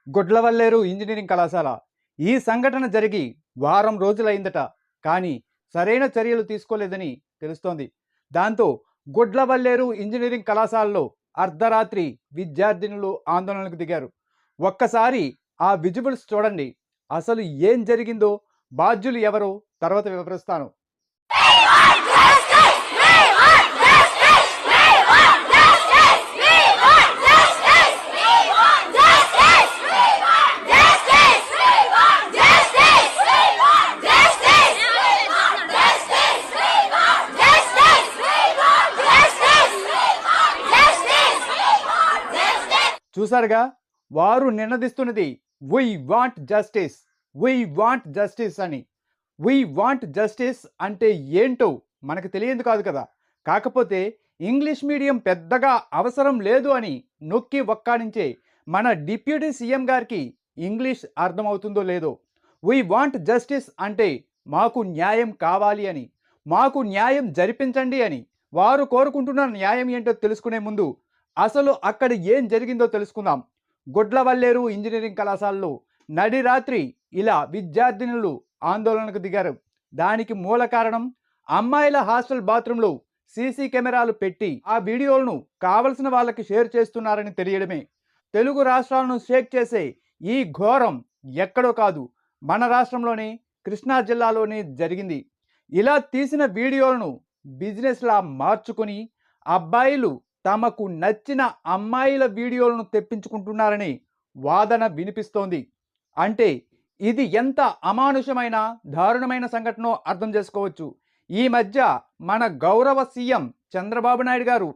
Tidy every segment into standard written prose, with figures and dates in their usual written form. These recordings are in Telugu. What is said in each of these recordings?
గొడ్లవల్లేరు ఇంజనీరింగ్ కళాశాల ఈ సంఘటన జరిగి వారం రోజులైందట. కానీ సరైన చర్యలు తీసుకోలేదని తెలుస్తోంది. దాంతో గొడ్లవల్లేరు ఇంజనీరింగ్ కళాశాలలో అర్ధరాత్రి విద్యార్థినులు ఆందోళనకు దిగారు. ఒక్కసారి ఆ విజువల్స్ చూడండి. అసలు ఏం జరిగిందో, బాధ్యులు ఎవరో తర్వాత వివరిస్తాను. చూసారుగా, వారు నినదిస్తున్నది we want justice, we want justice అని. వీ వాంట్ జస్టిస్ అంటే ఏంటో మనకు తెలియదు కాదు కదా. కాకపోతే ఇంగ్లీష్ మీడియం పెద్దగా అవసరం లేదు అని నొక్కి ఒక్కానించే మన డిప్యూటీ సీఎం గారికి ఇంగ్లీష్ అర్థమవుతుందో లేదో. వీ వాంట్ జస్టిస్ అంటే మాకు న్యాయం కావాలి అని, మాకు న్యాయం జరిపించండి అని. వారు కోరుకుంటున్న న్యాయం ఏంటో తెలుసుకునే ముందు అసలు అక్కడ ఏం జరిగిందో తెలుసుకుందాం. గొడ్లవల్లేరు ఇంజనీరింగ్ కళాశాలలో నడి రాత్రి ఇలా విద్యార్థినులు ఆందోళనకు దిగారు. దానికి మూల కారణం అమ్మాయిల హాస్టల్ బాత్రూంలో సీసీ కెమెరాలు పెట్టి ఆ వీడియోలను కావలసిన వాళ్ళకి షేర్ చేస్తున్నారని తెలియడమే. తెలుగు రాష్ట్రాలను షేక్ చేసే ఈ ఘోరం ఎక్కడో కాదు, మన రాష్ట్రంలోనే కృష్ణా జిల్లాలోనే జరిగింది. ఇలా తీసిన వీడియోలను బిజినెస్లా మార్చుకొని అబ్బాయిలు తమకు నచ్చిన అమ్మాయిల వీడియోలను తెప్పించుకుంటున్నారని వాదన వినిపిస్తోంది. అంటే ఇది ఎంత అమానుషమైన దారుణమైన సంఘటనో అర్థం చేసుకోవచ్చు. ఈ మధ్య మన గౌరవ సీఎం చంద్రబాబు నాయుడు గారు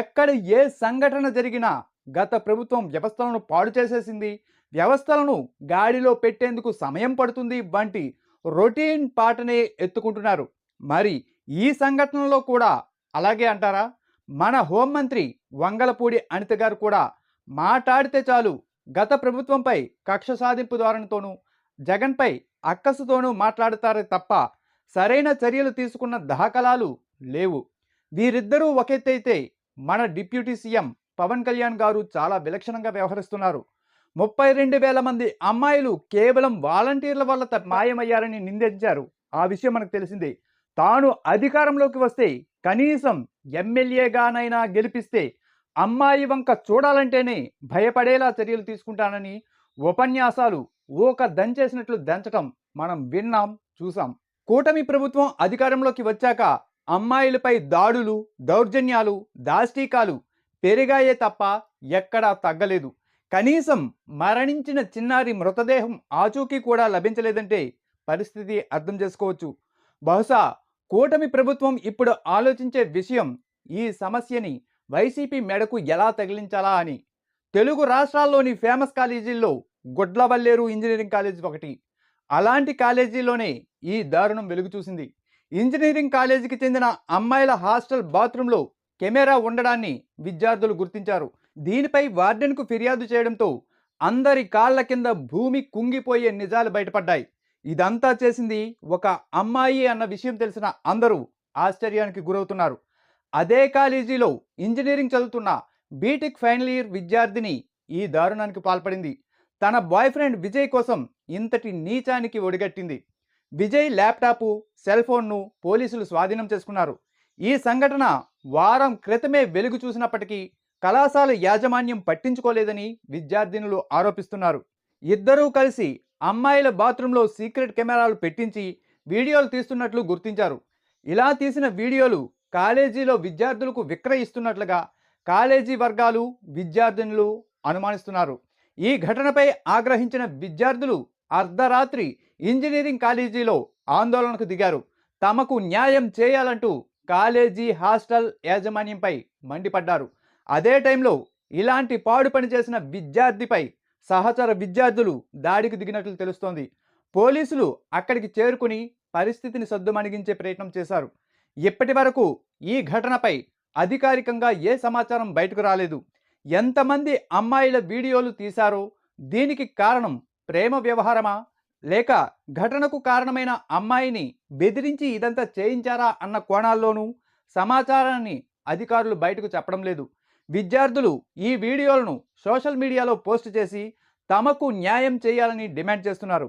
ఎక్కడ ఏ సంఘటన జరిగినా గత ప్రభుత్వం వ్యవస్థలను పాడు చేసేసింది, వ్యవస్థలను గాడిలో పెట్టేందుకు సమయం పడుతుంది వంటి రొటీన్ పాటనే ఎత్తుకుంటున్నారు. మరి ఈ సంఘటనలో కూడా అలాగే అంటారా? మన హోంమంత్రి వంగలపూడి అనిత గారు కూడా మాట్లాడితే చాలు గత ప్రభుత్వంపై కక్ష సాధింపు ధోరణితోనూ జగన్పై అక్కసుతోనూ మాట్లాడతారే తప్ప సరైన చర్యలు తీసుకున్న దాఖలాలు లేవు. వీరిద్దరూ ఒకెత్తైతే మన డిప్యూటీ సీఎం పవన్ కళ్యాణ్ గారు చాలా విలక్షణంగా వ్యవహరిస్తున్నారు. 32,000 మంది అమ్మాయిలు కేవలం వాలంటీర్ల వల్ల మాయమయ్యారని నిందించారు. ఆ విషయం మనకు తెలిసిందే. తాను అధికారంలోకి వస్తే కనీసం ఎమ్మెల్యేగానైనా గెలిపిస్తే అమ్మాయి వంక చూడాలంటేనే భయపడేలా చర్యలు తీసుకుంటానని ఉపన్యాసాలు ఊక దంచేసినట్లు దంచటం మనం విన్నాం, చూసాం. కూటమి ప్రభుత్వం అధికారంలోకి వచ్చాక అమ్మాయిలపై దాడులు, దౌర్జన్యాలు, దాష్టీకాలు పెరిగాయే తప్ప ఎక్కడా తగ్గలేదు. కనీసం మరణించిన చిన్నారి మృతదేహం ఆచూకీ కూడా లభించలేదంటే పరిస్థితి అర్థం చేసుకోవచ్చు. బహుశా కూటమి ప్రభుత్వం ఇప్పుడు ఆలోచించే విషయం ఈ సమస్యని వైసీపీ మెడకు ఎలా తగిలించాలా అని. తెలుగు రాష్ట్రాల్లోని ఫేమస్ కాలేజీల్లో గొడ్లవల్లేరు ఇంజనీరింగ్ కాలేజీ ఒకటి. అలాంటి కాలేజీలోనే ఈ దారుణం వెలుగు చూసింది. ఇంజనీరింగ్ కాలేజీకి చెందిన అమ్మాయిల హాస్టల్ బాత్రూంలో కెమెరా ఉండడాన్ని విద్యార్థులు గుర్తించారు. దీనిపై వార్డెన్కు ఫిర్యాదు చేయడంతో అందరి కాళ్ల కింద భూమి కుంగిపోయే నిజాలు బయటపడ్డాయి. ఇదంతా చేసింది ఒక అమ్మాయి అన్న విషయం తెలిసిన అందరూ ఆశ్చర్యానికి గురవుతున్నారు. అదే కాలేజీలో ఇంజనీరింగ్ చదువుతున్న బీటెక్ ఫైనల్ ఇయర్ విద్యార్థిని ఈ దారుణానికి పాల్పడింది. తన బాయ్ ఫ్రెండ్ విజయ్ కోసం ఇంతటి నీచానికి ఒడిగట్టింది. విజయ్ ల్యాప్టాపు, సెల్ ఫోన్ను పోలీసులు స్వాధీనం చేసుకున్నారు. ఈ సంఘటన వారం క్రితమే వెలుగు చూసినప్పటికీ కళాశాల యాజమాన్యం పట్టించుకోలేదని విద్యార్థినులు ఆరోపిస్తున్నారు. ఇద్దరూ కలిసి అమ్మాయిల బాత్రూంలో సీక్రెట్ కెమెరాలు పెట్టించి వీడియోలు తీస్తున్నట్లు గుర్తించారు. ఇలా తీసిన వీడియోలు కాలేజీలో విద్యార్థులకు విక్రయిస్తున్నట్లుగా కాలేజీ వర్గాలు, విద్యార్థినులు అనుమానిస్తున్నారు. ఈ ఘటనపై ఆగ్రహించిన విద్యార్థులు అర్ధరాత్రి ఇంజనీరింగ్ కాలేజీలో ఆందోళనకు దిగారు. తమకు న్యాయం చేయాలంటూ కాలేజీ హాస్టల్ యాజమాన్యంపై మండిపడ్డారు. అదే టైంలో ఇలాంటి పాడు పని చేసిన విద్యార్థిపై సహచర విద్యార్థులు దాడికి దిగినట్లు తెలుస్తోంది. పోలీసులు అక్కడికి చేరుకుని పరిస్థితిని సద్దుమణిగించే ప్రయత్నం చేశారు. ఇప్పటి వరకు ఈ ఘటనపై అధికారికంగా ఏ సమాచారం బయటకు రాలేదు. ఎంతమంది అమ్మాయిల వీడియోలు తీశారో, దీనికి కారణం ప్రేమ వ్యవహారమా, లేక ఘటనకు కారణమైన అమ్మాయిని బెదిరించి ఇదంతా చేయించారా అన్న కోణాల్లోనూ సమాచారాన్ని అధికారులు బయటకు చెప్పడం లేదు. విద్యార్థులు ఈ వీడియోలను సోషల్ మీడియాలో పోస్ట్ చేసి తమకు న్యాయం చేయాలని డిమాండ్ చేస్తున్నారు.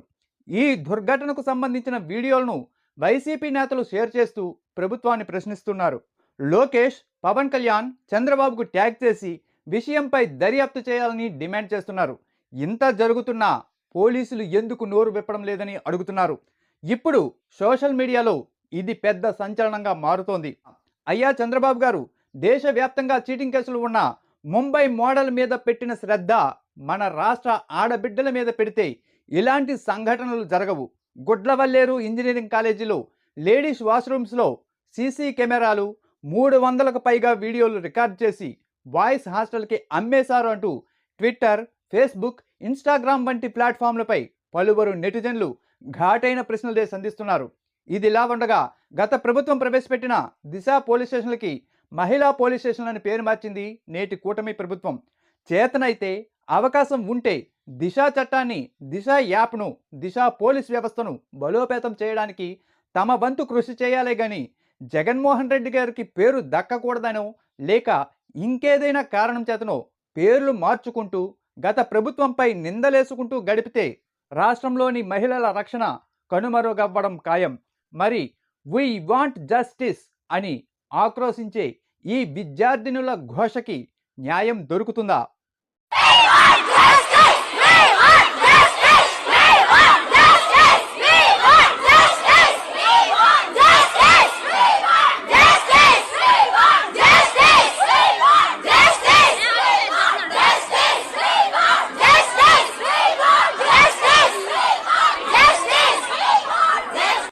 ఈ దుర్ఘటనకు సంబంధించిన వీడియోలను వైసీపీ నేతలు షేర్ చేస్తూ ప్రభుత్వాన్ని ప్రశ్నిస్తున్నారు. లోకేష్, పవన్ కళ్యాణ్ చంద్రబాబుకు ట్యాగ్ చేసి విషయంపై దర్యాప్తు చేయాలని డిమాండ్ చేస్తున్నారు. ఇంత జరుగుతున్నా పోలీసులు ఎందుకు నోరు విప్పడం లేదని అడుగుతున్నారు. ఇప్పుడు సోషల్ మీడియాలో ఇది పెద్ద సంచలనంగా మారుతోంది. అయ్యా చంద్రబాబు గారు, దేశవ్యాప్తంగా చీటింగ్ కేసులు ఉన్న ముంబై మోడల్ మీద పెట్టిన శ్రద్ధ మన రాష్ట్ర ఆడబిడ్డల మీద పెడితే ఇలాంటి సంఘటనలు జరగవు. గుడ్లవల్లేరు ఇంజనీరింగ్ కాలేజీలో లేడీస్ వాష్రూమ్స్లో సీసీ కెమెరాలు 300కు పైగా వీడియోలు రికార్డ్ చేసి బాయ్స్ హాస్టల్కి అమ్మేశారు అంటూ ట్విట్టర్, ఫేస్బుక్, ఇన్స్టాగ్రామ్ వంటి ప్లాట్ఫామ్లపై పలువురు నెటిజన్లు ఘాటైన ప్రశ్నలే సంధిస్తున్నారు. ఇదిలా ఉండగా గత ప్రభుత్వం ప్రవేశపెట్టిన దిశ పోలీస్ స్టేషన్లకి మహిళా పోలీస్ స్టేషన్లని పేరు మార్చింది నేటి కూటమి ప్రభుత్వం. చేతనైతే, అవకాశం ఉంటే దిశ చట్టాన్ని, దిశ యాప్ను, దిశ పోలీస్ వ్యవస్థను బలోపేతం చేయడానికి తమ వంతు కృషి చేయాలే గాని జగన్మోహన్ రెడ్డి గారికి పేరు దక్కకూడదనో లేక ఇంకేదైనా కారణం చేతనో పేర్లు మార్చుకుంటూ గత ప్రభుత్వంపై నిందలేసుకుంటూ గడిపితే రాష్ట్రంలోని మహిళల రక్షణ కనుమరుగవ్వడం ఖాయం. మరి వీ వాంట్ జస్టిస్ అని ఆక్రోశించే ఈ విద్యార్థినుల ఘోషకి న్యాయం దొరుకుతుందా?